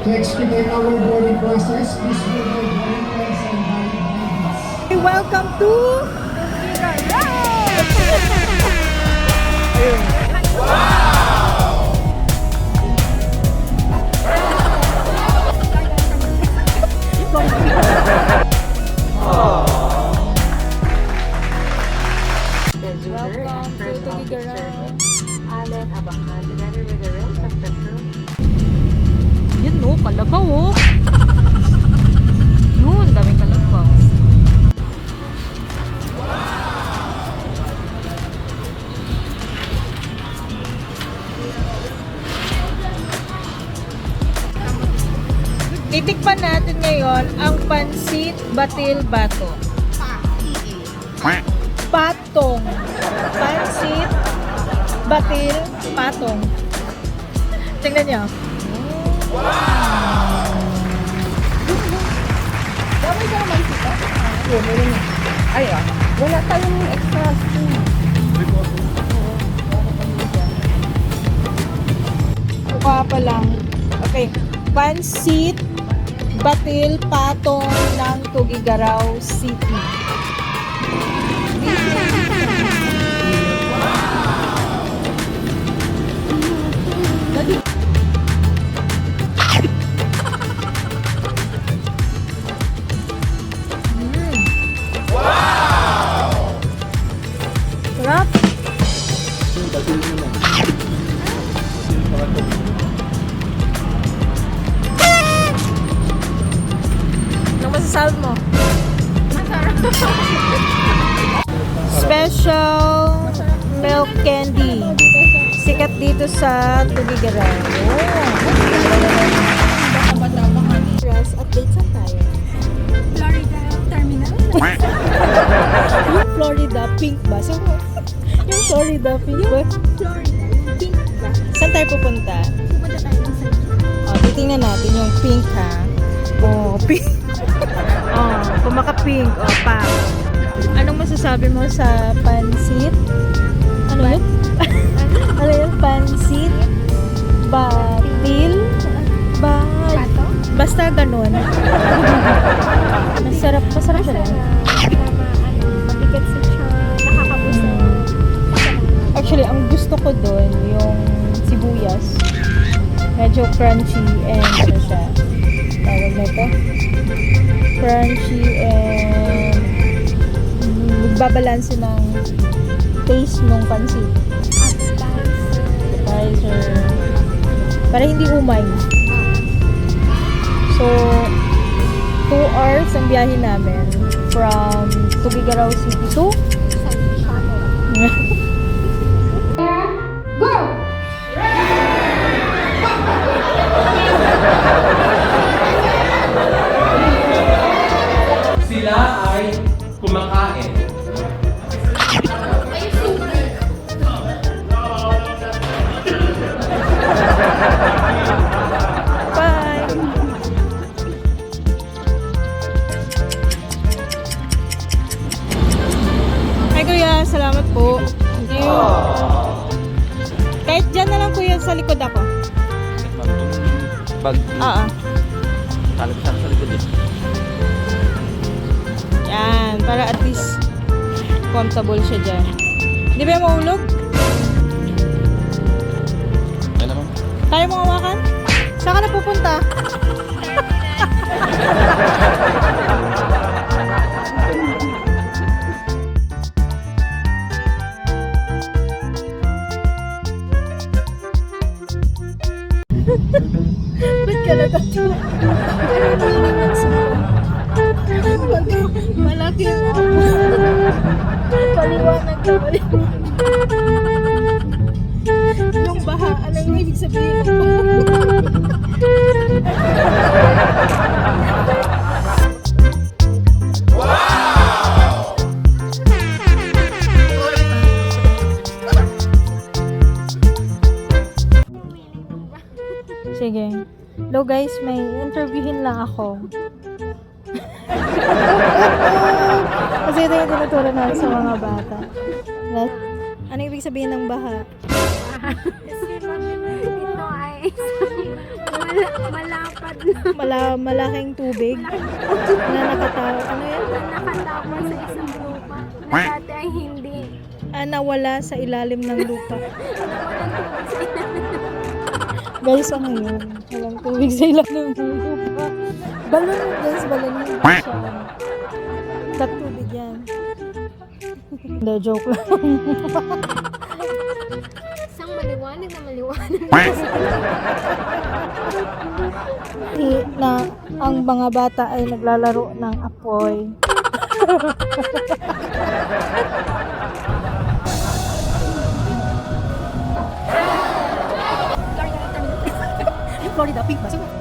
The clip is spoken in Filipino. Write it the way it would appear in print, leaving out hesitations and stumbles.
To expedite our boarding process, please remove your boarding and valid IDs. Welcome to Welcome to Tugigarao. Allen, abangan together with the rest of the crew. Yun no, kalabaw oh. Yun, daming kalabaw. Titikpan natin ngayon ang pansit batil bato. Patong. Pansit batil patong. Tingnan niyo. Dami ka naman sito? Oo, meron na. Ay, wala tayong extra spoon. Mukha pa lang. Okay. Pansit batil patong ng Tugigarao City. Sarap. Anong masasabi mo? Special milk candy. Sikat dito sa Tugigarao. Dress update saan tayo? Florida Terminal. Yung Florida pink ba? So, yung Florida pink ba? Florida. Pink ba? Saan tayo pupunta? Pupunta tayo ng San Titingnan natin yung pink ha. Pink. Kung maka-pink. Pa. Anong masasabi mo sa pansit? Ano yun? Ano yun? Pansit? Batil? Pato? Basta ganun. Masarap siya rin. Mabigat sa tiyan. Nakakabusan. Actually, ang gusto ko doon yung sibuyas. Medyo crunchy and ano siya. Tawag na ito. Crunchy and nagbabalanse ng taste ng pansit. Appetizer. Para hindi umay. So, 2 hours ang biyahe namin from Tugigarao City to Sila ay kumakain. Bye! Hi kuya, salamat po. Thank you. Kahit dyan na lang kuya, sa likod ako. Pag Oo. talag sa likod eh. Yan, para at least comfortable siya dyan. Hindi ba yung mahulog? Yan naman. Tayo mga hawakan? Saan ka na pupunta? Ba't ka nagkatuwa? Malaki mo. Paliwanag ka, yung baha, anong ibig sabihin ng Sige. Hello guys, may interviewin lang ako. Kasi ito yung tinuturo natin sa mga bata. Ano ibig sabihin ng baha? Ito ay malapad malaking tubig na nakatawa. Ano yan? Nakatapos sa isang lupa na dati ay hindi. Nawala sa ilalim ng lupa. Guys, ano yun? Walang tubig sa ilalim ng lupa. Balon, guys, balon yun siya. Tap tubig yan. Hindi, joke lang. Isang maliwanag na maliwanag. Na ang mga bata ay naglalaro ng apoy. Florida, pink ba?